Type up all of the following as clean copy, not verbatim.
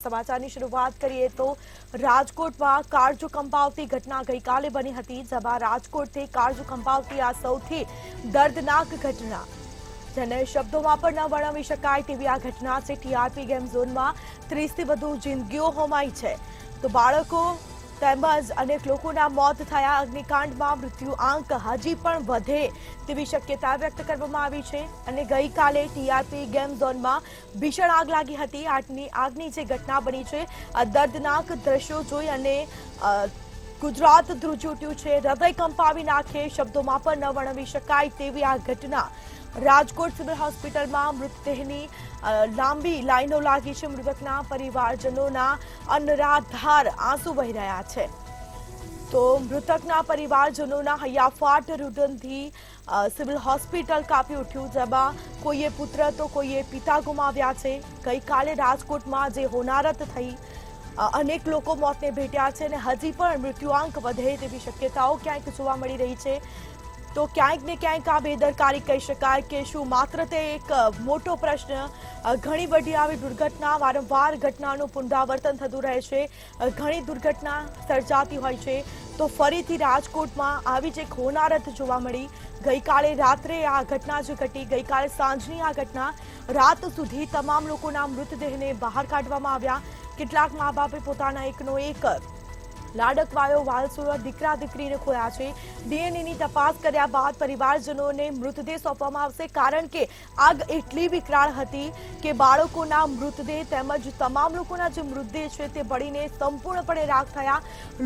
સમાચારની શરૂઆત કરીએ તો રાજકોટમાં કાળજુ કંપાવતી ઘટના ગઈકાલે બની હતી, જેમાં રાજકોટથી કાળજુ કંપાવતી આ સૌથી દર્દનાક ઘટના, જેને શબ્દોમાં પણ ન વર્ણવી શકાય તેવી આ ઘટના છે। ટીઆરપી ગેમ ઝોનમાં 30થી વધુ જિંદગીઓ હોમાઈ છે, તો બાળકો તેમજ અનેક લોકોના મોત થયા। અગ્નિકાંડમાં મૃત્યુઆંક હજી પણ વધે તેવી શક્યતા વ્યક્ત કરવામાં આવી છે અને ગઈકાલે ટીઆરપી ગેમ ઝોનમાં ભીષણ આગ લાગી હતી। આગની જે ઘટના બની છે, આ દર્દનાક દ્રશ્યો જોઈ અને ગુજરાત ધ્રુજી ઉઠ્યું છે। હૃદય કંપાવી નાખે, શબ્દોમાં પણ ન વર્ણવી શકાય તેવી આ ઘટના। રાજકોટ સિવિલ હોસ્પિટલમાં મૃતદેહની લાંબી લાઈનો લાગી છે। મૃતકના પરિવારજનોના અનરાધાર આંસુ વહી રહ્યા છે, તો મૃતકના પરિવારજનોના હૈયાફાટ રુદનથી સિવિલ હોસ્પિટલ કાપી ઉઠ્યું, જેમાં કોઈએ પુત્ર તો કોઈએ પિતા ગુમાવ્યા છે। ગઈકાલે રાજકોટમાં જે હોનારત થઈ, અનેક લોકો મોતને ભેટ્યા છે અને હજી પણ મૃત્યુઆંક વધે તેવી શક્યતાઓ ક્યાંક જોવા મળી રહી છે। તો ક્યાંક ને ક્યાંક આ બેદરકારી કહી શકાય કે શું માત્ર તે એક મોટો પ્રશ્ન। ઘણી બધી આવી દુર્ઘટના, વારંવાર ઘટનાનું પુનરાવર્તન થતું રહે છે, ઘણી દુર્ઘટના સર્જાતી હોય છે, તો ફરીથી રાજકોટમાં આવી જ એક હોનારત જોવા મળી। ગઈકાલે રાત્રે આ ઘટના જે ઘટી, ગઈકાલે સાંજની આ ઘટના, રાત સુધી તમામ લોકોના મૃતદેહને બહાર કાઢવામાં આવ્યા। કેટલાક મા બાપે પોતાના એકનો એક લાડકવાયો વાલસુરો દીકરા દીકરીને ખોયા છે। ડીએનએની તપાસ કર્યા બાદ પરિવારજનોને મૃતદેહ સોંપવામાં આવશે, કારણ કે આગ એટલી વિકરાળ હતી કે બાળકોના મૃતદેહ તેમજ તમામ લોકોના જે મૃતદેહ છે તે બળીને સંપૂર્ણપણે રાખ થયા।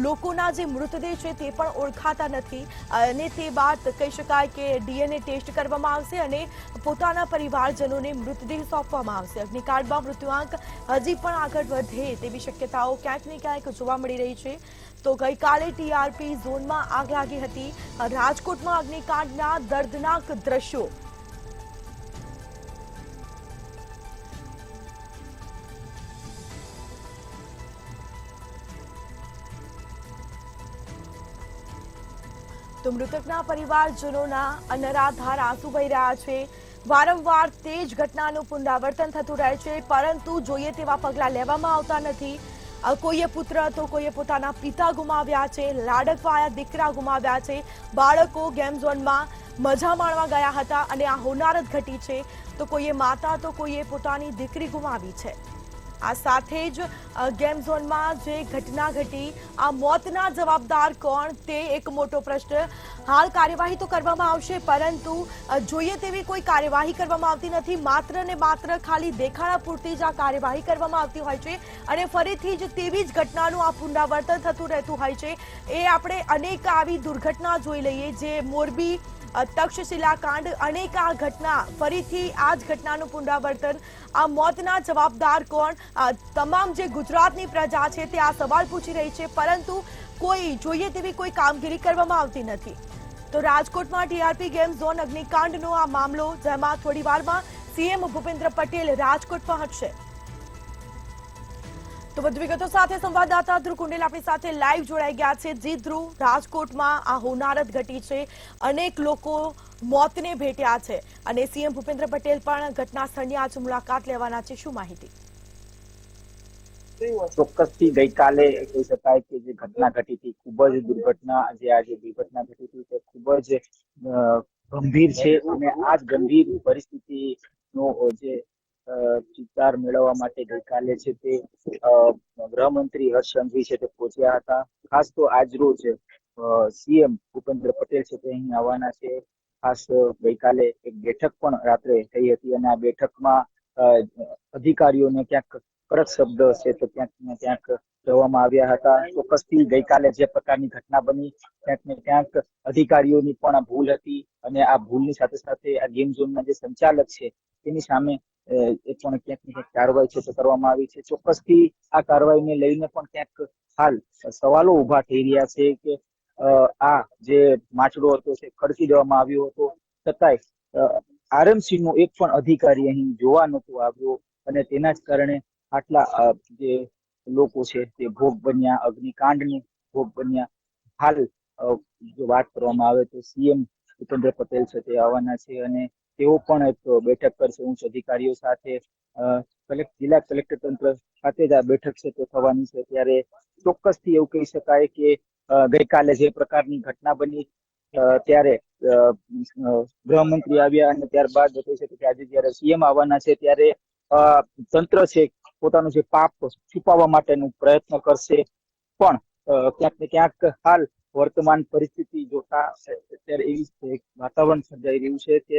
લોકોના જે મૃતદેહ છે તે પણ ઓળખાતા નથી અને તે બાદ કહી શકાય કે ડીએનએ ટેસ્ટ કરવામાં આવશે અને પોતાના પરિવારજનોને મૃતદેહ સોંપવામાં આવશે। અગ્નિકાંડમાં મૃત્યુઆંક હજી પણ આગળ વધે તેવી શક્યતાઓ ક્યાંક ને ક્યાંક જોવા મળી રહી છે। તો ગઈકાલે ટીઆરપી ઝોનમાં આગ લાગી હતી, રાજકોટમાં અગ્નિકાંડના દર્દનાક દ્રશ્યો। તો મૃતકના પરિવારજનોના અનરાધાર આંસુ વહી રહ્યા છે। વારંવાર તે જ ઘટનાનું પુનરાવર્તન થતું રહે છે, પરંતુ જોઈએ તેવા પગલાં લેવામાં આવતા નથી। કોઈએ પુત્ર તો કોઈએ પોતાના પિતા ગુમાવ્યા છે, લાડકવાયા દીકરા ગુમાવ્યા છે, બાળકો ગેમ ઝોનમાં મજા માણવા ગયા હતા અને આ હોનારત ઘટી છે, તો કોઈએ માતા તો કોઈએ પોતાની દીકરી ગુમાવી છે। આ સાથે જ ગેમ ઝોનમાં જે ઘટના ઘટી, આ મોતના જવાબદાર કોણ તે એક મોટો પ્રશ્ન। હાલ કાર્યવાહી તો કરવામાં આવશે, પરંતુ જોઈએ તેવી કોઈ કાર્યવાહી કરવામાં આવતી નથી। માત્ર ને માત્ર ખાલી દેખાડા પૂરતી જ આ કાર્યવાહી કરવામાં આવતી હોય છે અને ફરીથી જ તેવી જ ઘટનાનું આ પુનરાવર્તન થતું રહેતું હોય છે। એ આપણે અનેક આવી દુર્ઘટના જોઈ લઈએ, જે મોરબી તક્ષશિલા કાંડ, અનેક આ ઘટના, ફરીથી આ જ ઘટનાનું પુનરાવર્તન। આ મોતના જવાબદાર કોણ? તમામ જે ગુજરાતની પ્રજા છે તે આ સવાલ પૂછી રહી છે, પરંતુ કોઈ જોઈએ તેવી કોઈ કામગીરી કરવામાં આવતી નથી। તો રાજકોટમાં ટીઆરપી ગેમ ઝોન અગ્નિકાંડનો આ મામલો, જેમાં થોડી વારમાં સીએમ ભૂપેન્દ્ર પટેલ રાજકોટ પહોંચશે। તો વધુ વિગતો સાથે સંવાદદાતા ધ્રુવ કુંડેલ આપણી સાથે લાઈવ જોડાઈ ગયા છે। જી ધ્રુવ, રાજકોટમાં આ હોનારત ઘટી છે, અનેક લોકો મોતને ભેટ્યા છે અને સીએમ ભૂપેન્દ્ર પટેલ પણ ઘટના સ્થળની આજે મુલાકાત લેવાના છે, શું માહિતી? ચોક્કસથી ગઈકાલે કહી શકાય કે જે ઘટના ઘટી હતી, ખૂબ જ દુર્ઘટના, જે આજે દુર્ઘટના ઘટી હતી તે ખૂબ જ ગંભીર છે અને આ જ ગંભીર પરિસ્થિતિનો જે ચિતાર મેળવવા માટે ગઈકાલે છે તે ગૃહમંત્રી હર્ષ સંઘવી છે તે પહોંચ્યા હતા। ખાસ તો આજ રોજ સીએમ ભૂપેન્દ્ર પટેલ છે તે અહીં આવવાના છે। ખાસ ગઈકાલે એક બેઠક પણ રાત્રે થઈ હતી અને આ બેઠકમાં અધિકારીઓને ક્યાંક કડક શબ્દ છે તો ક્યાંક ને ક્યાંક કહેવામાં આવ્યા હતા। ચોક્કસથી ગઈકાલે જે પ્રકારની ઘટના બની, ક્યાંક ને ક્યાંક અધિકારીઓની પણ આ ભૂલ હતી અને આ ભૂલની સાથે સાથે આ ગેમ ઝોનના જે સંચાલક છે તેની સામે એ પણ ક્યાંક ને ક્યાંક કાર્યવાહી છે તો કરવામાં આવી છે। ચોક્કસથી આ કાર્યવાહીને લઈને પણ ક્યાંક હાલ સવાલો ઉભા થઈ રહ્યા છે કે આ જે માછડો હતો તે ખડકી દેવામાં આવ્યો હતો, છતાંય આરએમસી નો એક પણ અધિકારી અહીં જોવા નહોતો આવ્યો અને તેના જ કારણે આટલા જે લોકો છે તે ભોગ બન્યા, અગ્નિકાંડની ભોગ બન્યા। હાલ જો વાત કરવામાં આવે તો સીએમ ભૂપેન્દ્ર પટેલ છે તે આવવાના છે અને તેઓ પણ એક બેઠક કરશે ઉચ્ચ અધિકારીઓ સાથે। જિલ્લા કલેક્ટર તંત્ર ખાતે જ આ બેઠક છે તે થવાની છે, ત્યારે ચોક્કસથી એવું કહી શકાય કે ગઈકાલે જે પ્રકારની ઘટના બની ત્યારે ગૃહમંત્રી આવ્યા અને ત્યારબાદ કહી શકે કે આજે જયારે સીએમ આવવાના છે ત્યારે તંત્ર છે પોતાનું જે પાપ છુપાવવા માટેનો પ્રયત્ન કરશે, પણ ક્યાંક ને ક્યાંક હાલ વર્તમાન પરિસ્થિતિ જોતા અત્યારે એવી વાતાવરણ સર્જાઈ રહ્યું છે કે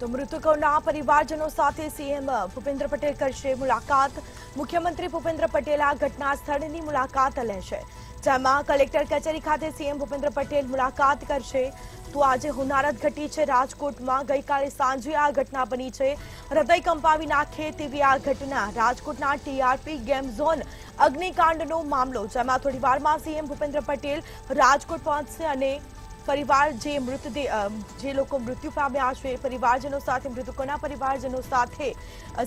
તો મૃતકોના પરિવારજનો સાથે સીએમ ભૂપેન્દ્ર પટેલ કરશે મુલાકાત। મુખ્યમંત્રી ભૂપેન્દ્ર પટેલ આ ઘટના સ્થળની મુલાકાત લેશે, જેમાં કલેક્ટર કચેરી ખાતે સીએમ ભૂપેન્દ્ર પટેલ મુલાકાત કરશે। તો આજે હોનારત ઘટી છે રાજકોટમાં, ગઈકાલે સાંજે આ ઘટના બની છે। હૃદય કંપાવી નાખે તેવી આ ઘટના રાજકોટના ટીઆરપી ગેમ ઝોન અગ્નિકાંડનો મામલો, જેમાં થોડી વારમાં સીએમ ભૂપેન્દ્ર પટેલ રાજકોટ પહોંચશે અને પરિવાર જે લોકો મૃત્યુ પામ્યા છે પરિવારજનો સાથે, મૃતકોના પરિવારજનો સાથે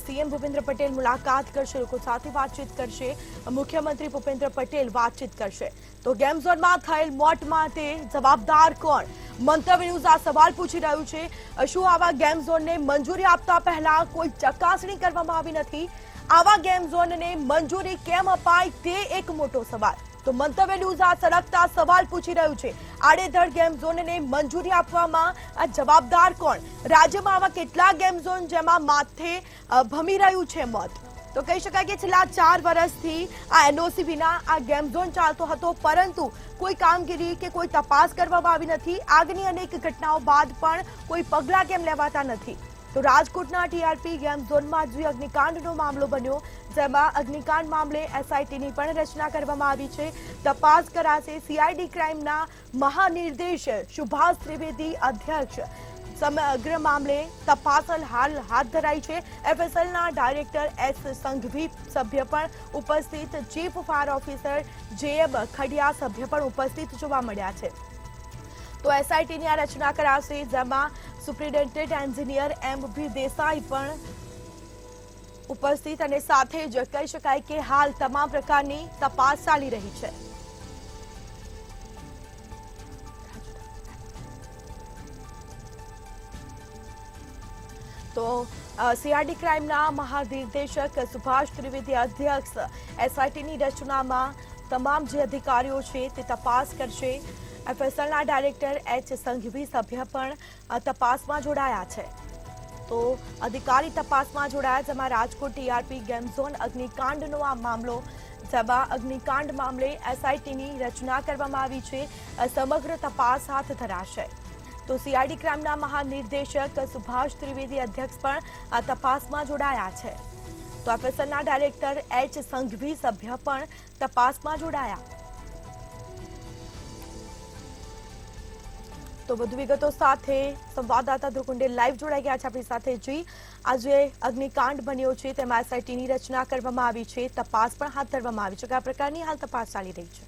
સીએમ ભૂપેન્દ્ર પટેલ મુલાકાત કરશે, લોકો સાથે વાતચીત કરશે। મુખ્યમંત્રી ભૂપેન્દ્ર પટેલ વાતચીત કરશે। તો ગેમ ઝોનમાં થયેલ મોત માટે જવાબદાર કોણ? મંતવ્ય ન્યૂઝ આ સવાલ પૂછી રહ્યું છે। શું આવા ગેમ ઝોનને મંજૂરી આપતા પહેલા કોઈ ચકાસણી કરવામાં આવી નથી? આવા ગેમ ઝોનને મંજૂરી કેમ અપાય તે એક મોટો સવાલ। તો મંતવ્ય ન્યૂઝ આ સળગતા સવાલ પૂછી રહ્યું છે, આડેધડ ગેમ ઝોનને મંજૂરી આપવામાં આ જવાબદાર કોણ? રાજ્યમાં આવા કેટલા ગેમ ઝોન જેમાં માથે ભમી રહ્યું છે મોત? તો કહી શકાય કે છેલ્લા 4 વર્ષથી આ એનઓસી વિના આ ગેમ ઝોન ચાલતો હતો, પરંતુ કોઈ કામગીરી કે કોઈ તપાસ કરવામાં આવી નથી। આગની અનેક ઘટનાઓ બાદ પણ કોઈ પગલાં કેમ લેવાતા નથી? તો રાજકોટના ટીઆરપી ગેમ ઝોનમાં જે અગ્નિકાંડનો મામલો બન્યો, જેમાં અગ્નિકાંડ મામલે એસઆઈટીની પણ રચના કરવામાં આવી છે, તપાસ કરાશે। સીઆઈડી ક્રાઇમના મહાનિર્દેશક સુભાષ ત્રિવેદી અધ્યક્ષ સમગ્ર મામલે તપાસ હાલ હાથ ધરાઈ છે। એફએસએલના ડાયરેક્ટર એસ સંઘવી સભ્ય પણ ઉપસ્થિત, chief fire officer JM Khadiya સભ્ય પણ ઉપસ્થિત જોવા મળ્યા છે। તો એસઆઈટીની આ રચના કરાશે, જેમાં સુપ્રિન્ટેન્ડન્ટ એન્જિનિયર એમ.બી. દેસાઈ પણ ઉપસ્થિત અને સાથે જ કહી શકાય કે હાલ તમામ પ્રકારની તપાસ ચાલી રહી છે। તો સીઆઈડી ક્રાઇમના મહાનિર્દેશક સુભાષ ત્રિવેદી અધ્યક્ષ એસઆઈટીની રચનામાં તમામ જે અધિકારીઓ છે તે તપાસ કરશે। એફએસએલના ડાયરેક્ટર એચ સંઘવી સભ્ય પણ તપાસમાં જોડાયા છે। તો અધિકારી તપાસમાં જોડાયા, જેમાં રાજકોટ ટીઆરપી ગેમ ઝોન અગ્નિકાંડનો આ મામલો, જેમાં અગ્નિકાંડ મામલે એસઆઈટીની રચના કરવામાં આવી છે, સમગ્ર તપાસ હાથ ધરાશે। તો સીઆઈડી ક્રાઇમના મહાનિર્દેશક સુભાષ ત્રિવેદી અધ્યક્ષ પણ આ તપાસમાં જોડાયા છે। તો એફએસએલના ડાયરેક્ટર એચ સંઘવી સભ્ય પણ તપાસમાં જોડાયા। તો વધુ વિગતો સાથે સંવાદદાતા ધ્રુવકુંડે લાઈવ જોડાઈ ગયા છે આપણી સાથે। જી, આજે અગ્નિકાંડ બન્યો છે, તેમાં એસઆઈટીની રચના કરવામાં આવી છે, તપાસ પણ હાથ ધરવામાં આવી છે, કયા પ્રકારની હાલ તપાસ ચાલી રહી છે?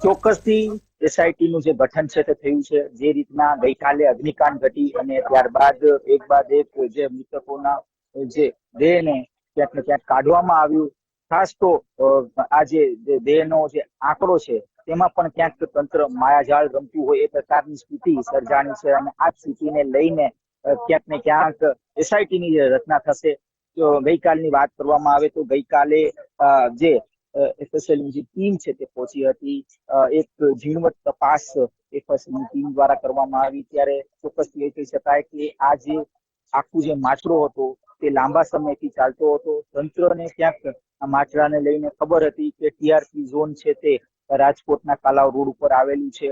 ચોક્કસથી એસઆઈટી નું જે ગઠન છે તે થયું છે। જે રીતના ગઈકાલે અગ્નિકાંડ ઘટી અને ત્યારબાદ એક બાદ એક જે મૃતકોના જે દેહને ક્યાંક ને ક્યાંક કાઢવામાં આવ્યું, ખાસ તો આ જે દેહનો જે આંકડો છે તેમાં પણ ક્યાંક તંત્ર માયાજાળ રમતું હોય એ પ્રકારની સ્થિતિ સર્જાણી છે, અને આ સ્થિતિને લઈને ક્યાંક ને ક્યાંક એસઆઈટીની જે રચના થશે। તો ગઈકાલની વાત કરવામાં આવે તો ગઈકાલે જે એફએસએલની જે ટીમ છે તે પહોંચી હતી, એક ઝીણવટ તપાસ એફએસએલની ટીમ દ્વારા કરવામાં આવી, ત્યારે ચોક્કસથી એ કહી શકાય કે આ જે આખું જે માછડો હતો તે લાંબા સમયથી ચાલતો હતો। તંત્રને ક્યાંક આ માછડાને લઈને ખબર હતી કે ટીઆરપી ઝોન છે તે રાજકોટના કાલાવ રોડ ઉપર આવેલું છે।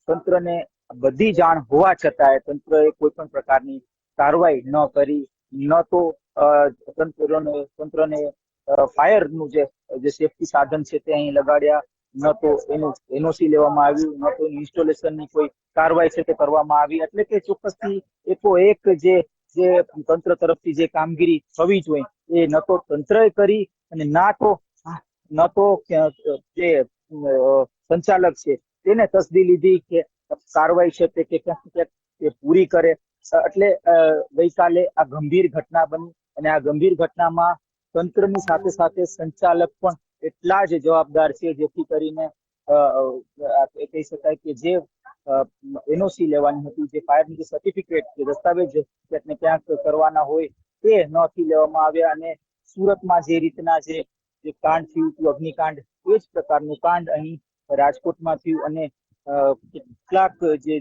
તંત્રને બધી જાણ હોવા છતાંય તંત્રએ કોઈ પણ પ્રકારની કાર્યવાહી ન કરી, ન તો તંત્રને ફાયરનું જે સેફટી સાધન છે તે અહીં લગાડ્યા, ન તો એનું એનઓસી લેવામાં આવ્યું, ન તો ઇન્સ્ટોલેશનની કોઈ કાર્યવાહી છે તે કરવામાં આવી। એટલે કે ચોક્કસથી એકોએક જે તંત્ર તરફથી જે કામગીરી થવી જોઈએ એ ન તો તંત્રએ કરી અને ન તો જે સંચાલક છે તેને તસદી લીધી કે કાર્યવાહી છે તે ક્યાંક પૂરી કરે। એટલે ગઈકાલે આ ગંભીર ઘટના બની અને આ ગંભીર ઘટનામાં તંત્રની સાથે સાથે સંચાલક પણ એટલા જ જવાબદાર છે, જેથી કરીને કહી શકાય કે જે એનઓસી લેવાની હતી, જે ફાયર સર્ટિફિકેટ, જે દસ્તાવેજ ક્યાંક ને ક્યાંક કરવાના હોય તે નથી લેવામાં આવ્યા અને સુરતમાં જે રીતના જે કાંડ થયું હતું, અગ્નિકાંડ, એ જ પ્રકારનું કાંડ અહીં રાજકોટમાં થયું અને કેટલાક જે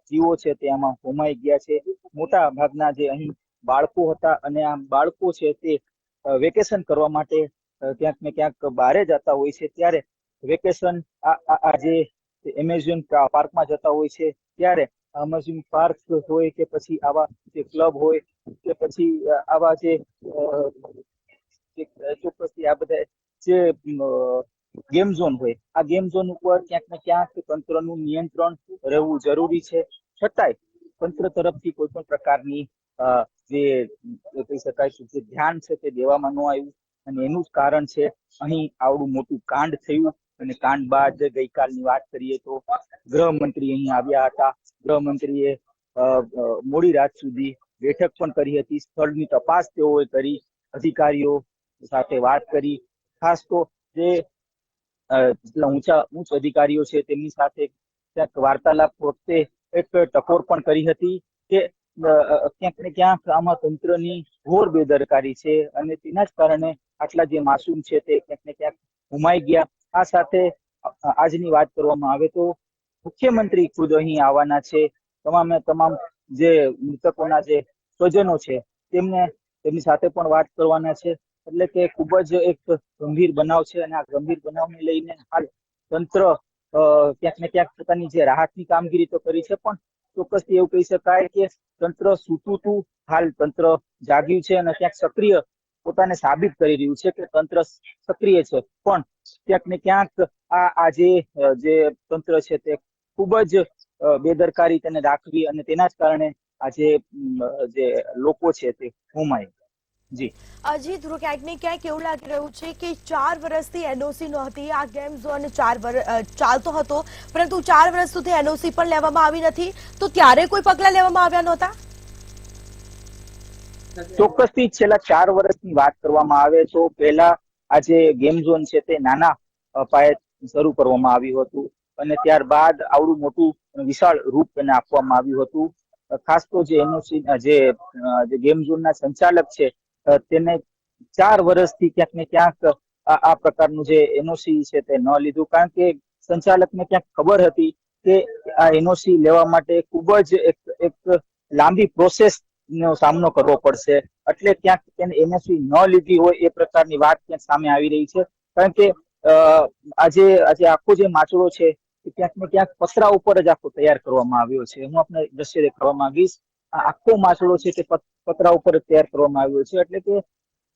જીવો છે તે આમાં હોમાઈ ગયા છે. મોટા ભાગના જે અહીં બાળકો હતા અને આ બાળકો છે તે વેકેશન કરવા માટે ક્યાંક ને ક્યાંક બહારે જતા હોય છે, ત્યારે વેકેશન આ જે એમ્યુઝમેન્ટ પાર્કમાં જતા હોય છે, ત્યારે એમ્યુઝમેન્ટ પાર્ક હોય કે પછી આવા જે ક્લબ હોય કે પછી આવા જે ચોક્કસથી આ બધા જે ગેમ ઝોન હોય, આ ગેમ ઝોન ઉપર ક્યાંક ને ક્યાંક તંત્રનું નિયંત્રણ રહેવું જરૂરી છે. છતાંય તંત્ર તરફથી કોઈ પણ પ્રકારની જે કહી શકાય જે ધ્યાન છે તે દેવામાં ન આવ્યું અને એનું જ કારણ છે અહીં આવડું મોટું કાંડ થયું. અને કાંડ બાદ ગઈકાલની વાત કરીએ તો ગૃહમંત્રી અહીં આવ્યા હતા. ગૃહમંત્રીએ મોડી રાત સુધી બેઠક પણ કરી હતી. સ્થળની તપાસ તેઓએ કરી, અધિકારીઓ સાથે વાત કરી. ખાસ તો જે ઉચ્ચ અધિકારીઓ છે તેમની સાથે ક્યાંક વાર્તાલાપ વખતે એક ટકોર પણ કરી હતી કે ક્યાંક ને ક્યાંક આમાં તંત્રની ઘોર બેદરકારી છે અને તેના જ કારણે આટલા જે માસૂમ છે તે ક્યાંક ને ક્યાંક ગુમાઈ ગયા. આ સાથે આજની વાત કરવામાં આવે તો મુખ્યમંત્રી ખુદ અહીં આવવાના છે. તમામ જે મૃતકોના જે સ્વજનો છે તેમની સાથે પણ વાત કરવાના છે. એટલે કે ખૂબ જ એક ગંભીર બનાવ છે અને આ ગંભીર બનાવને લઈને હાલ તંત્ર ક્યાંક ને ક્યાંક પોતાની જે રાહતની કામગીરી તો કરી છે, પણ ચોક્કસથી એવું કહી શકાય કે તંત્ર સૂતું હતું, હાલ તંત્ર જાગ્યું છે અને ક્યાંક સક્રિય પોતાને સાબિત કરી રહ્યું છે કે તંત્ર સક્રિય છે. પણ ક્યાંક ને ક્યાંક આ જે તંત્ર છે તે ખૂબ જ બેદરકારી તેને દાખવી અને તેના જ કારણે આજે જે લોકો છે તે હોમાય. જી અજીત, ક્યાંક ને ક્યાંક એવું લાગી રહ્યું છે કે 4 વર્ષથી એનઓસી નહોતી, આ ગેમ ઝોન 4 વર્ષ ચાલતો હતો, પરંતુ 4 વર્ષ સુધી એનઓસી પણ લેવામાં આવી નથી, તો ત્યારે કોઈ પગલા લેવામાં આવ્યા નહોતા? ચોક્કસથી છેલ્લા 4 વર્ષની વાત કરવામાં આવે તો પહેલા આ જે ગેમ ઝોન છે તે નાના પાયે શરૂ કરવામાં આવ્યું હતું અને ત્યારબાદ આવડું મોટું વિશાળ રૂપ તેને આપવામાં આવ્યું હતું. ખાસ તો જે એનઓસી જે ગેમ ઝોનના સંચાલક છે તેને 4 વર્ષથી ક્યાંક ને ક્યાંક આ પ્રકારનું જે એનઓસી છે તે ન લીધું, કારણ કે સંચાલકને ક્યાંક ખબર હતી કે આ એનઓસી લેવા માટે ખૂબ જ એક લાંબી પ્રોસેસ નો સામનો કરવો પડશે, એટલે ક્યાંક તેને એનઓસી ન લીધી હોય એ પ્રકારની વાત ક્યાંક સામે આવી રહી છે. કારણ કે આજે આખો જે માચડો છે ક્યાંક ને ક્યાંક પતરા ઉપર જ આખો તૈયાર કરવામાં આવ્યો છે. હું આપને દ્રશ્ય દેખાડવા માંગીશ. આ આખો માચડો છે તે પતરા ઉપર જ તૈયાર કરવામાં આવ્યો છે. એટલે કે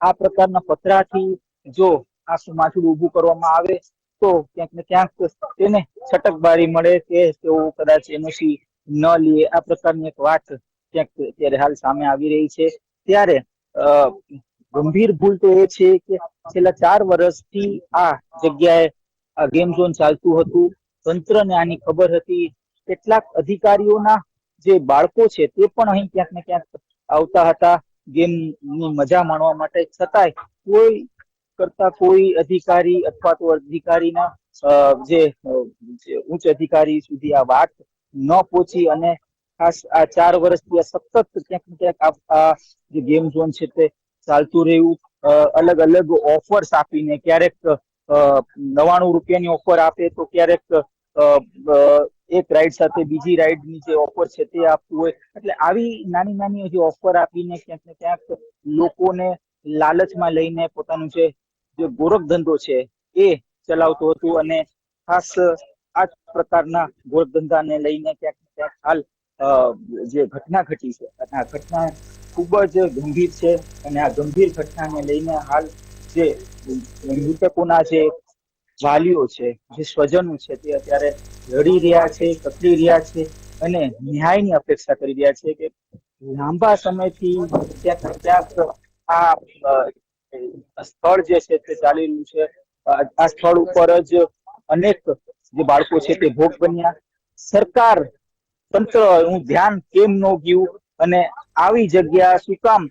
આ પ્રકારના પતરાથી જો આખું માચડું ઊભું કરવામાં આવે તો ક્યાંક ને ક્યાંક તેને છટકબારી મળે કે તેઓ કદાચ એનઓસી ન લે, આ પ્રકારની એક વાત ક્યાંક અત્યારે હાલ સામે આવી રહી છે. ત્યારે ગંભીર ભૂલ તો એ છે કે છેલ્લા 4 વર્ષથી આ જગ્યાએ આ ગેમ ઝોન ચાલતું હતું. તંત્રને આની ખબર હતી. કેટલાક અધિકારીઓના જે બાળકો છે તે પણ અહીં ક્યાંક ને ક્યાંક આવતા હતા ગેમની મજા માણવા માટે, છતાંય કોઈ અધિકારી અથવા તો અધિકારીના જે ઉચ્ચ અધિકારી સુધી આ વાત ન પહોંચી અને ખાસ આ 4 વર્ષથી સતત ક્યાંક ને ક્યાંક આ જે ગેમ ઝોન છે તે ચાલતું રહ્યું. અલગ અલગ ઓફર્સ આપીને, ક્યારેક 99 રૂપિયાની ઓફર આપે તો ક્યારેક એક રાઈડ સાથે બીજી રાઈડની જે ઓફર છે તે આપવું હોય, એટલે આવી નાની નાની જે ઓફર આપીને ક્યાંક ને ક્યાંક લોકોને લાલચમાં લઈને પોતાનું જે ગોરખ ધંધો છે એ ચલાવતું હતું. અને ખાસ આ પ્રકારના ગોરખ ધંધાને લઈને ક્યાંક ને ક્યાંક હાલ જે ઘટના ઘટી છે આ ઘટના ખૂબ જ ગંભીર છે અને આ ગંભીર ઘટનાને લઈને હાલ જે મૃતકોના જે વાલીઓ છે, જે સ્વજનો છે તે અત્યારે લડી રહ્યા છે, કકડી રહ્યા છે અને ન્યાયની અપેક્ષા કરી રહ્યા છે કે લાંબા સમયથી ક્યાંક ક્યાંક આ સ્થળ જે છે તે ચાલી રહ્યું છે. આ સ્થળ ઉપર જ અનેક જે બાળકો છે તે ભોગ બન્યા. સરકાર તંત્રનું ધ્યાન કેમ ન ગયું અને આવી જગ્યા શું કામ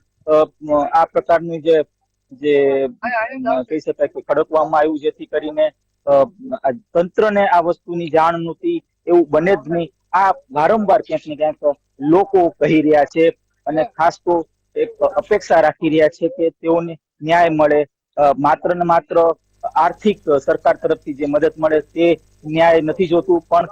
આ પ્રકારની જે જે કહી શકાય કે ખડકવામાં આવ્યું, જેથી કરીને તંત્રને આ વસ્તુની જાણ નહોતી, એવું બને જ નહીં. આ વારંવાર ક્યાંક ને ક્યાંક લોકો કહી રહ્યા છે અને ખાસ તો એક અપેક્ષા રાખી રહ્યા છે કે તેઓને ન્યાય મળે. માત્ર ને માત્ર આર્થિક સરકાર તરફથી જે મદદ મળે તે ન્યાય નથી જોતું, પણ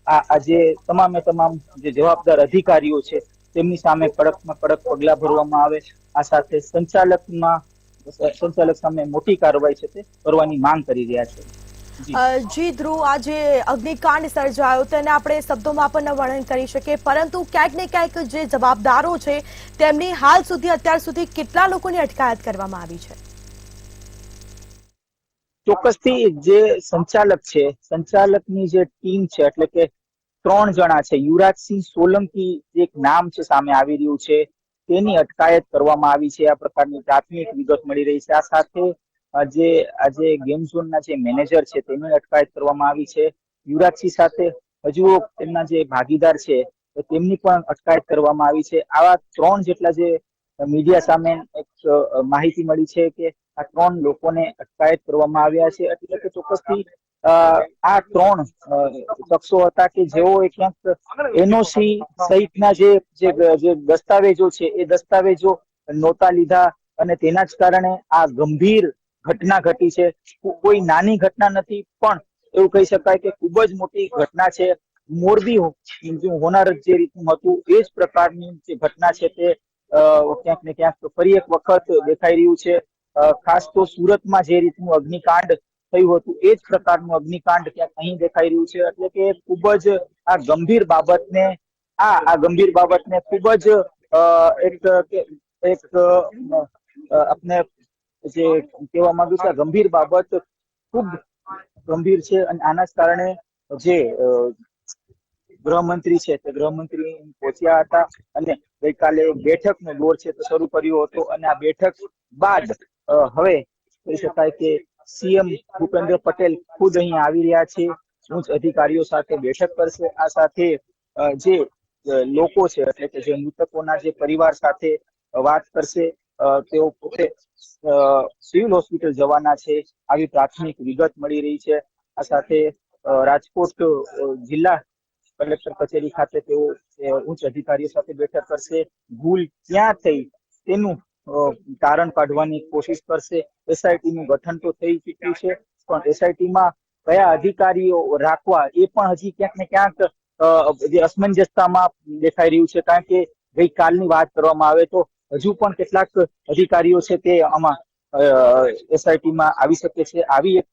આ જે તમામે તમામ જે જવાબદાર અધિકારીઓ છે તેમની સામે કડકમાં કડક પગલા ભરવામાં આવે. આ સાથે સંચાલક સામે મોટી કાર્યવાહી છે તે કરવાની માંગ કરી રહ્યા છે. જી ધ્રુવ, આ જે અગ્નિકાંડ સર્જાયો તેને આપણે શબ્દોમાં પણ ન વર્ણન કરી શકીએ, પરંતુ ક્યાંક ને ક્યાંક જે જવાબદારો છે તેમની અત્યાર સુધી કેટલા લોકોની અટકાયત કરવામાં આવી છે? ચોક્કસથી જે સંચાલક છે, સંચાલકની જે ટીમ છે, એટલે કે 3 જણા છે. યુવરાજસિંહ સોલંકી એક નામ છે સામે આવી રહ્યું છે, તેની અટકાયત કરવામાં આવી છે. આ પ્રકારની પ્રાથમિક વિગત મળી રહી છે. આ સાથે આજે ગેમ ઝોનના જે મેનેજર છે તેની અટકાયત કરવામાં આવી છે. યુવરાજસિંહ સાથે હજુ તેમના જે ભાગીદાર છે તેમની પણ અટકાયત કરવામાં આવી છે. આવા 3 જેટલા જે મીડિયા સામે એક માહિતી મળી છે કે આ 3 લોકોને અટકાયત કરવામાં આવ્યા છે. એટલે કે ચોક્કસથી આ 3 શખ્સો હતા કે જેઓએ ક્યાંક એનઓસી સહિતના જે દસ્તાવેજો છે એ દસ્તાવેજો નહોતા લીધા અને તેના જ કારણે આ ગંભીર ઘટના ઘટી છે. કોઈ નાની ઘટના નથી, પણ એવું કહી શકાય કે ખૂબ જ મોટી ઘટના છે. મોરબી હોનારત જે રીતનું હતું એ જ પ્રકારની જે ઘટના છે તે ક્યાંક ને ક્યાંક ફરી એક વખત દેખાઈ રહ્યું છે. ખાસ તો સુરતમાં જે રીતનું અગ્નિકાંડ થયું હતું એ જ પ્રકારનું અગ્નિકાંડ ક્યાંક અહીં દેખાઈ રહ્યું છે. એટલે કે ખૂબ જ આ ગંભીર બાબતને ખૂબ જ એક આપણે જે કહેવા માંગુ છું, ગંભીર બાબત ખૂબ ગંભીર છે અને આના જ કારણે જે ગૃહમંત્રી છે તે ગૃહમંત્રી પહોંચ્યા હતા અને ગઈકાલે બેઠકનો દોર છે તે શરૂ કર્યો હતો. અને આ બેઠક બાદ હવે કહી શકાય કે સીએમ ભૂપેન્દ્ર પટેલ ખુદ અહીં આવી રહ્યા છે, ઉચ્ચ અધિકારીઓ સાથે બેઠક કરશે. આ સાથે જે લોકો છે એટલે કે જે મૃતકોના જે પરિવાર સાથે વાત કરશે. તેઓ પોતે સિવિલ હોસ્પિટલ જવાના છે, આવી પ્રાથમિક વિગત મળી રહી છે. આ સાથે રાજકોટ જિલ્લા કલેક્ટર કચેરી ખાતે તેઓ ઉચ્ચ અધિકારીઓ સાથે બેઠક કરશે. ભૂલ ક્યાં થઈ તેનું તારણ કાઢવાની કોશિશ કરશે. એસઆઈટી નું ગઠન તો થઈ ચૂક્યું છે, પણ એસઆઈટીમાં કયા અધિકારીઓ રાખવા એ પણ હજી ક્યાંક ને ક્યાંક જે અસમંજસતામાં દેખાઈ રહ્યું છે. કારણ કે ગઈકાલની વાત કરવામાં આવે તો હજુ પણ કેટલાક અધિકારીઓ છે તે આમાં એસઆઈટીમાં આવી શકે છે, આવી એક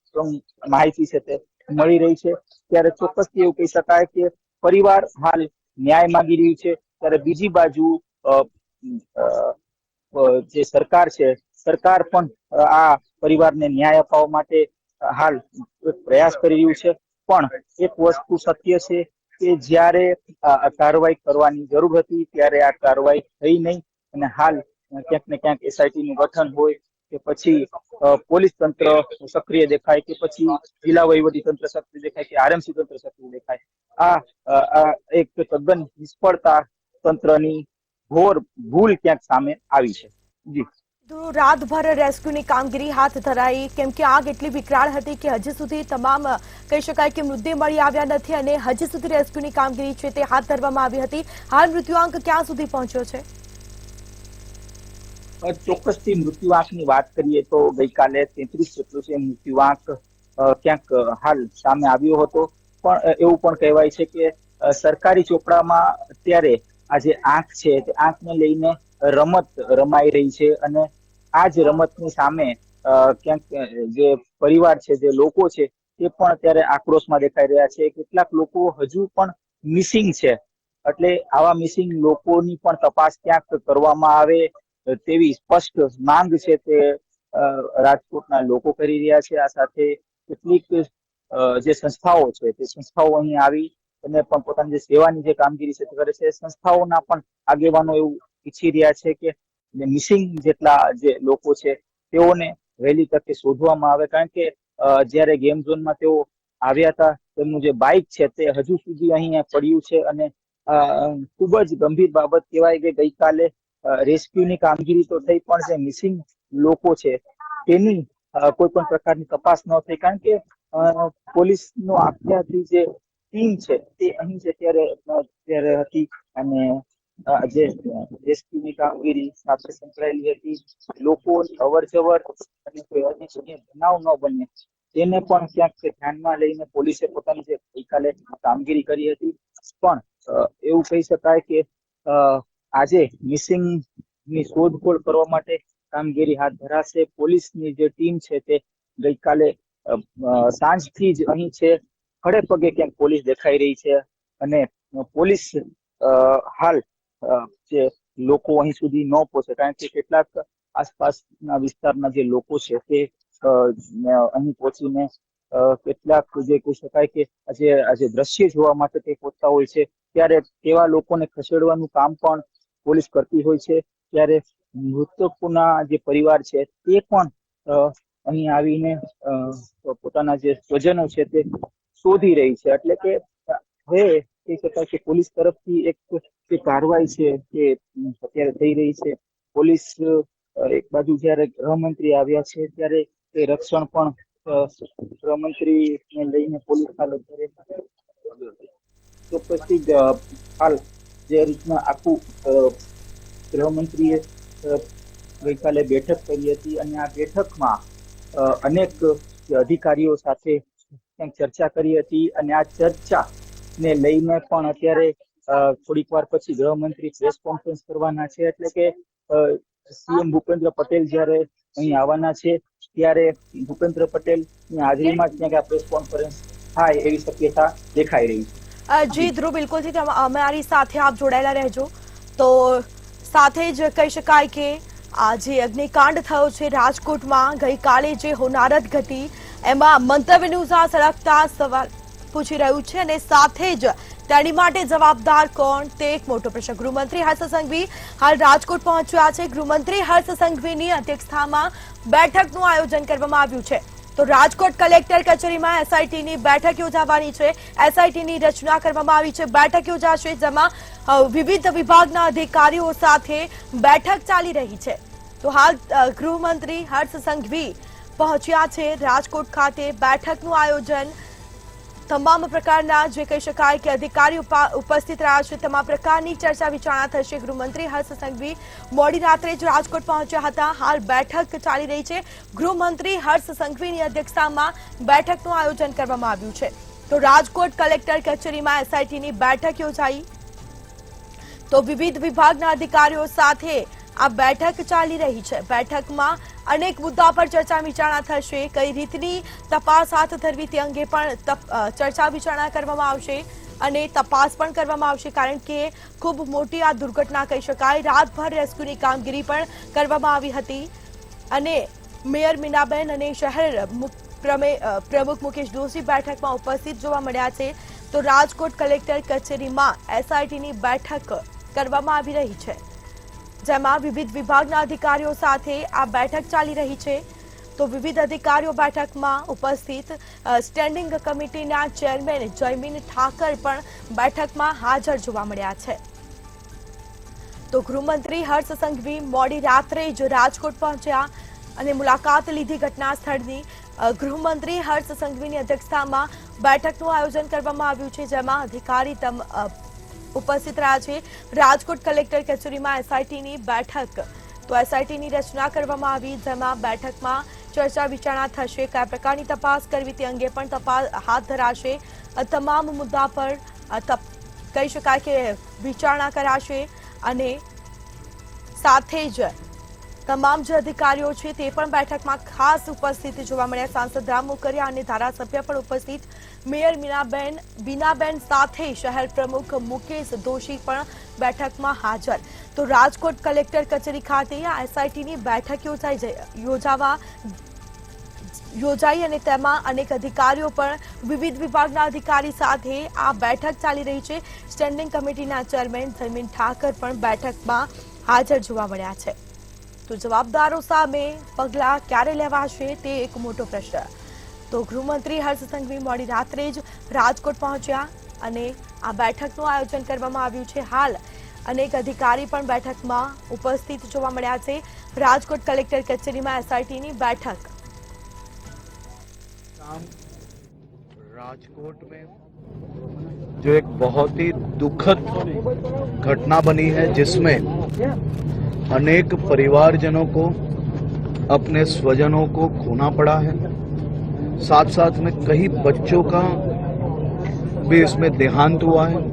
માહિતી છે તે મળી રહી છે. ત્યારે ચોક્કસથી એવું કહી શકાય કે પરિવાર હાલ ન્યાય માંગી રહ્યું છે, ત્યારે બીજી બાજુ જે સરકાર છે, સરકાર પણ આ પરિવારને ન્યાય અપાવવા માટે હાલ પ્રયાસ કરી રહ્યું છે. પણ એક વસ્તુ સત્ય છે કે જ્યારે કાર્યવાહી કરવાની જરૂર હતી ત્યારે આ કાર્યવાહી થઈ નહીં. અને હાલ ક્યાંક ને ક્યાંક એસઆઈટી નું ગઠન હોય કે પછી પોલીસ તંત્ર સક્રિય દેખાય કે પછી જિલ્લા વહીવટી તંત્ર સક્રિય દેખાય કે આરએમસી તંત્ર સક્રિય દેખાય, આ એક તદ્દન નિષ્ફળતા તંત્રની ઘોર ભૂલ ક્યાંક સામે આવી છે. જી રાતભર રેસ્ક્યુની કામગીરી હાથ ધરાઈ, કેમ કે આગ એટલી વિકરાળ હતી કે હજી સુધી તમામ કહી શકાય કે મૃતદેહ મળી આવ્યા નથી અને હજી સુધી રેસ્ક્યુની કામગીરી છે તે હાથ ધરવામાં આવી હતી. હાલ મૃત્યુઆંક ક્યાં સુધી પહોંચ્યો છે? ચોક્કસથી મૃત્યુઆંકની વાત કરીએ તો ગઈકાલે 33 જેટલો છે મૃત્યુઆંક ક્યાંક હાલ સામે આવ્યો હતો. પણ એવું પણ કહેવાય છે કે સરકારી ચોપડામાં અત્યારે આ જે આંક છે તે આંકને લઈને રમત રમાઈ રહી છે અને આ જ રમતની સામે ક્યાંક જે પરિવાર છે, જે લોકો છે તે પણ અત્યારે આક્રોશમાં દેખાઈ રહ્યા છે. કેટલાક લોકો હજુ પણ મિસિંગ છે, એટલે આવા મિસિંગ લોકોની પણ તપાસ ક્યાંક કરવામાં આવે તેવી સ્પષ્ટ માંગ છે તે રાજકોટના લોકો કરી રહ્યા છે. આ સાથે કેટલીક જે સંસ્થાઓ છે તે સંસ્થાઓ અહીં આવી અને પણ પોતાની જે સેવાની જે કામગીરી છે તે કરે છે. સંસ્થાઓના પણ આગેવાનો એવું ઈચ્છી રહ્યા છે કે મિસિંગ જેટલા જે લોકો છે તેઓને વહેલી તકે શોધવામાં આવે. કારણ કે જ્યારે ગેમ ઝોનમાં તેઓ આવ્યા હતા તેમનું જે બાઇક છે તે હજુ સુધી અહીંયા પડ્યું છે અને ખૂબ જ ગંભીર બાબત કહેવાય કે ગઈકાલે રેસ્ક્યુની કામગીરી તો થઈ, પણ જે મિસિંગ લોકો છે તેની કોઈ પણ પ્રકારની તપાસ ન થઈ, કારણ કે પોલીસનો આખી જે ટીમ છે તે અહીં છે ત્યારે હતી અને જે રેસ્ક્યુની કામગીરી સાથે સંકળાયેલી હતી. લોકોની અવર જવર અને કોઈ અનિચ્છનીય બનાવ ન બને તેને પણ ક્યાંક ધ્યાનમાં લઈને પોલીસે પોતાની જે ગઈકાલે કામગીરી કરી હતી. પણ એવું કહી શકાય કે આજે મિસિંગ ની શોધખોળ કરવા માટે કામગીરી હાથ ધરાશે. પોલીસની જે ટીમ છે તે ગઈકાલે સાંજથી જ અહીં છે, ખડે પગે ક્યાંક પોલીસ દેખાઈ રહી છે અને પોલીસ હાલ જે લોકો અહીં સુધી ન પહોંચે, કારણ કે કેટલાક આસપાસના વિસ્તારના જે લોકો છે તે અહીં પહોંચીને કેટલાક જે કહી શકાય કે આજે દ્રશ્ય જોવા માટે તે પહોંચતા હોય છે, ત્યારે તેવા લોકોને ખસેડવાનું કામ પણ પોલીસ કરતી હોય છે. ત્યારે મૃતકોના જે પરિવાર છે તે પણ અહીં આવીને પોતાના જે સ્વજનો છે તે શોધી રહી છે. એટલે કે હવે કહી શકાય કે પોલીસ તરફથી એક જે કાર્યવાહી છે તે અત્યારે થઈ રહી છે. પોલીસ એક બાજુ જયારે ગૃહમંત્રી આવ્યા છે ત્યારે તે રક્ષણ પણ ગૃહમંત્રીને લઈને પોલીસ ચોક્કસથી હાલ જે રીતના આખું ગૃહમંત્રીએ ગઈકાલે બેઠક કરી હતી અને આ બેઠકમાં અનેક અધિકારીઓ સાથે ચર્ચા કરી હતી અને આ ચર્ચા ને લઈને પણ અત્યારે થોડીક વાર પછી ગૃહમંત્રી પ્રેસ કોન્ફરન્સ કરવાના છે. એટલે કે સીએમ ભૂપેન્દ્ર પટેલ જયારે અહીં આવવાના છે ત્યારે ભૂપેન્દ્ર પટેલની હાજરીમાં જ ક્યાંક આ પ્રેસ કોન્ફરન્સ થાય એવી શક્યતા દેખાઈ રહી છે. જી ધ્રુવ, બિલકુલથી અમારી સાથે આપ જોડાયેલા રહેજો. તો સાથે જ કહી શકાય કે આ જે અગ્નિકાંડ થયો છે રાજકોટમાં ગઈકાલે જે હોનારત ઘટી એમાં મંતવ્ય ન્યૂઝ આ સળગતા સવાલ પૂછી રહ્યું છે અને સાથે જ તેની માટે જવાબદાર કોણ તે એક મોટો પ્રશ્ન. ગૃહમંત્રી હર્ષ સંઘવી હાલ રાજકોટ પહોંચ્યા છે. ગૃહમંત્રી હર્ષ સંઘવીની અધ્યક્ષતામાં બેઠકનું આયોજન કરવામાં આવ્યું છે. તો રાજકોટ કલેક્ટર કચેરીમાં એસઆઈટીની બેઠક યોજાવાની છે. એસઆઈટીની રચના કરવામાં આવી છે. બેઠક યોજાશે જેમાં વિવિધ વિભાગના અધિકારીઓ સાથે બેઠક ચાલી રહી છે. તો હાલ ગૃહમંત્રી હર્ષ સંઘવી પહોંચ્યા છે રાજકોટ ખાતે. બેઠકનું આયોજન તમામ પ્રકારના જે કહી શકાય કે અધિકારીઓ ઉપસ્થિત રહ્યા છે, તમામ પ્રકારની ચર્ચા વિચારણા થશે. ગૃહમંત્રી હર્ષ સંઘવી મોડી રાત્રે જ રાજકોટ પહોંચ્યા હતા. હાલ બેઠક ચાલી રહી છે. ગૃહમંત્રી હર્ષ સંઘવીની અધ્યક્ષતામાં બેઠકનું આયોજન કરવામાં આવ્યું છે. તો રાજકોટ કલેક્ટર કચેરીમાં એસઆઈટીની બેઠક યોજાઈ. તો વિવિધ વિભાગના અધિકારીઓ સાથે આ બેઠક ચાલી રહી છે. બેઠકમાં અનેક મુદ્દા પર ચર્ચા વિચારણા થશે. કઈ રીતની તપાસ હાથ ધરવી તે અંગે પણ ચર્ચા વિચારણા કરવામાં આવશે અને તપાસ પણ કરવામાં આવશે, કારણ કે ખૂબ મોટી આ દુર્ઘટના કહી શકાય. રાતભર રેસ્ક્યુની કામગીરી પણ કરવામાં આવી હતી અને મેયર મીનાબેન અને શહેર પ્રમુખ મુકેશ દોશી બેઠકમાં ઉપસ્થિત જોવા મળ્યા છે. તો રાજકોટ કલેક્ટર કચેરીમાં એસઆઈટીની બેઠક કરવામાં આવી રહી છે, જેમાં વિવિધ વિભાગના અધિકારીઓ સાથે આ બેઠક ચાલી રહી છે. તો વિવિધ અધિકારીઓ બેઠકમાં ઉપસ્થિત. સ્ટેન્ડિંગ કમિટીના ચેરમેન જયમીન ઠાકર પણ બેઠકમાં હાજર જોવા મળ્યા છે. તો ગૃહમંત્રી હર્ષ સંઘવી મોડી રાત્રે જ રાજકોટ પહોંચ્યા અને મુલાકાત લીધી ઘટના સ્થળની. ગૃહમંત્રી હર્ષ સંઘવીની અધ્યક્ષતામાં બેઠકનું આયોજન કરવામાં આવ્યું છે, જેમાં અધિકારી ઉપસ્થિત રહ્યા છે. રાજકોટ કલેક્ટર કચેરીમાં એસઆઈટીની બેઠક. તો એસઆઈટીની રચના કરવામાં આવી, જેમાં બેઠકમાં ચર્ચા વિચારણા થશે. કયા પ્રકારની તપાસ કરવી તે અંગે પણ તપાસ હાથ ધરાશે. તમામ મુદ્દા પર કહી શકાય કે વિચારણા કરાશે અને સાથે જ તમામ જે અધિકારીઓ છે તે પણ બેઠકમાં ખાસ ઉપસ્થિત જોવા મળ્યા. સાંસદ રામ મોકરિયા અને ધારાસભ્ય પણ ઉપસ્થિત. મેયર બીનાબેન સાથે શહેર પ્રમુખ મુકેશ દોશી પણ બેઠકમાં હાજર. તો રાજકોટ કલેક્ટર કચેરી ખાતે આ એસઆઈટીની બેઠક યોજાઈ અને તેમાં અનેક અધિકારીઓ પણ વિવિધ વિભાગના અધિકારી સાથે આ બેઠક ચાલી રહી છે. સ્ટેન્ડિંગ કમિટીના ચેરમેન જયમીન ઠાકર પણ બેઠકમાં હાજર જોવા મળ્યા છે. તો જવાબદારો સામે પગલાં ક્યારે લેવાશે તે એક મોટો પ્રશ્ન. તો ગૃહમંત્રી હર્ષ સંઘવી મોડી રાત્રે જ રાજકોટ પહોંચ્યા અને આ બેઠકનું આયોજન કરવામાં આવ્યું છે। હાલ અનેક અધિકારી પણ બેઠકમાં ઉપસ્થિત જોવા મળ્યા છે। રાજકોટ કલેક્ટર કચેરીમાં એસઆઈટીની બેઠક। राजकोट में जो एक बहुत ही दुखद घटना बनी है जिसमें अनेक परिवारजनों को अपने स्वजनों को खोना पड़ा है, साथ साथ में कई बच्चों का भी इसमें देहांत हुआ है।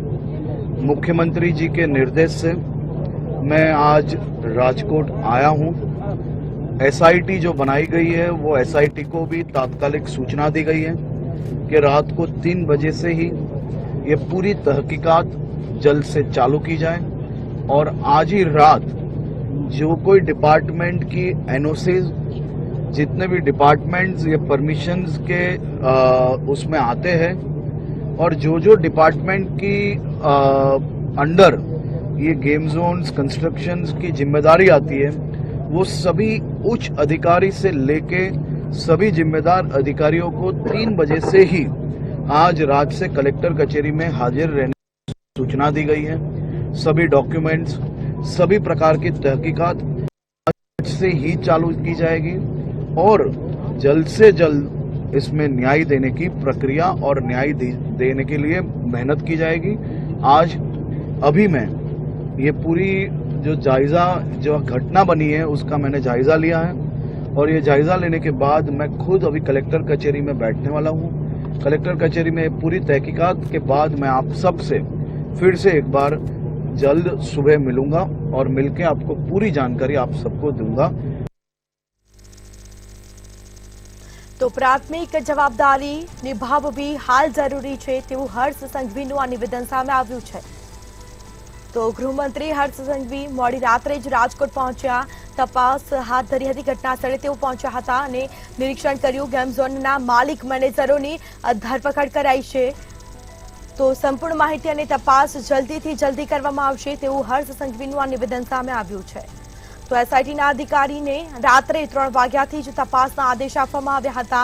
मुख्यमंत्री जी के निर्देश से मैं आज राजकोट आया हूँ। एसआईटी जो बनाई गई है वो एसआईटी को भी तात्कालिक सूचना दी गई है कि रात को 3 बजे से ही ये पूरी तहकीकात जल्द से चालू की जाए और आज ही रात जो कोई डिपार्टमेंट की एनओसीज, जितने भी डिपार्टमेंट्स ये परमिशंस के उसमें आते हैं और जो डिपार्टमेंट की अंडर ये गेम जोन्स कंस्ट्रक्शंस की जिम्मेदारी आती है वो सभी उच्च अधिकारी से लेके सभी जिम्मेदार अधिकारियों को 3 बजे से ही आज रात से कलेक्टर कचेरी में हाजिर रहने की सूचना दी गई है। सभी डॉक्यूमेंट्स, सभी प्रकार की तहकीकात आज से ही चालू की जाएगी और जल्द से जल्द इसमें न्याय देने की प्रक्रिया और न्याय देने के लिए मेहनत की जाएगी। आज अभी मैं ये पूरी जो घटना बनी है उसका मैंने जायजा लिया है और ये जायजा लेने के बाद मैं खुद अभी कलेक्टर कचेरी में बैठने वाला हूँ। कलेक्टर कचेरी में पूरी तहकीकात के बाद मैं आप सब से फिर से एक बार जल्द सुबह मिलूंगा और मिलके आपको पूरी जानकारी आप सबको दूंगा। તો પ્રાથમિક જવાબદારી નિભાવવી હાલ જરૂરી છે તેવું હર્ષ સંઘવીનું આ નિવેદન સામે આવ્યું છે। તો ગૃહમંત્રી હર્ષ સંઘવી મોડી રાત્રે જ રાજકોટ પહોંચ્યા, તપાસ હાથ ધરી હતી। ઘટના સ્થળે તેઓ પહોંચ્યા હતા અને નિરીક્ષણ કર્યું। ગેમ ઝોનના માલિક મેનેજરોની ધરપકડ કરાઈ છે। તો સંપૂર્ણ માહિતી અને તપાસ જલ્દીથી જલ્દી કરવામાં આવશે તેવું હર્ષ સંઘવીનું આ નિવેદન સામે આવ્યું છે। તો એસઆઈટીના અધિકારીને રાત્રે 3 વાગ્યાથી જ તપાસના આદેશ આપવામાં આવ્યા હતા।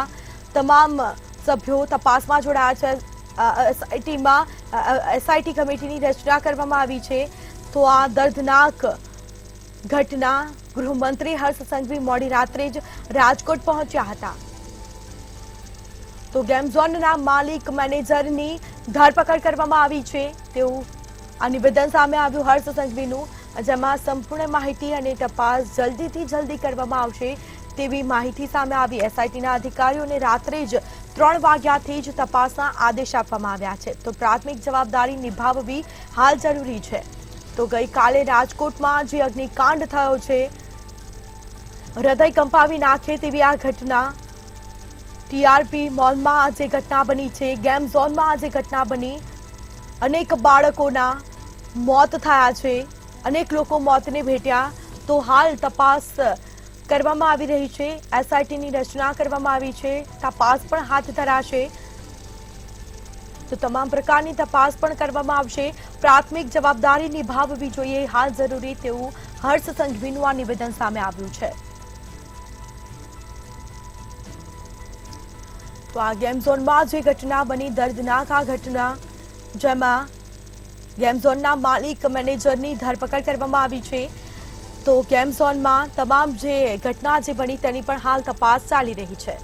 તમામ સભ્યો તપાસમાં જોડાયા છે। એસઆઈટી કમિટીની રચના કરવામાં આવી છે। તો આ દર્દનાક ઘટના ગૃહમંત્રી હર્ષ સંઘવી મોડી રાત્રે જ રાજકોટ પહોંચ્યા હતા। તો ગેમ ઝોનના માલિક મેનેજરની ધરપકડ કરવામાં આવી છે તેવું આ નિવેદન સામે આવ્યું હર્ષ સંઘવીનું, જેમાં સંપૂર્ણ માહિતી અને તપાસ જલ્દીથી જલ્દી કરવામાં આવશે તેવી માહિતી સામે આવી। એસઆઈટીના અધિકારીઓને રાત્રે જ 3 વાગ્યાથી જ તપાસના આદેશ આપવામાં આવ્યા છે। તો પ્રાથમિક જવાબદારી નિભાવવી હાલ જરૂરી છે। તો ગઈકાલે રાજકોટમાં જે અગ્નિકાંડ થયો છે, હૃદય કંપાવી નાખે તેવી આ ઘટના, ટીઆરપી મોલમાં જે ઘટના બની છે, ગેમ ઝોનમાં જે ઘટના બની, અનેક બાળકોના મોત થયા છે, અનેક લોકો મોતને ભેટ્યા। તો હાલ તપાસ કરવામાં આવી રહી છે, એસઆઈટીની રચના કરવામાં આવી છે, તપાસ પણ હાથ ધરાશે। તો તમામ પ્રકારની તપાસ પણ કરવામાં આવશે। પ્રાથમિક જવાબદારી નિભાવવી જોઈએ હાલ જરૂરી તેવું હર્ષ સંઘવીનું આ નિવેદન સામે આવ્યું છે। તો આ ગેમ ઝોનમાં જે ઘટના બની, દર્દનાક આ ઘટના, જેમાં ગેમ ઝોનના માલિક મેનેજરની ધરપકડ કરવામાં આવી છે। તો ગેમ ઝોનમાં તમામ જે ઘટના જે બની તેની પણ હાલ તપાસ ચાલી રહી છે।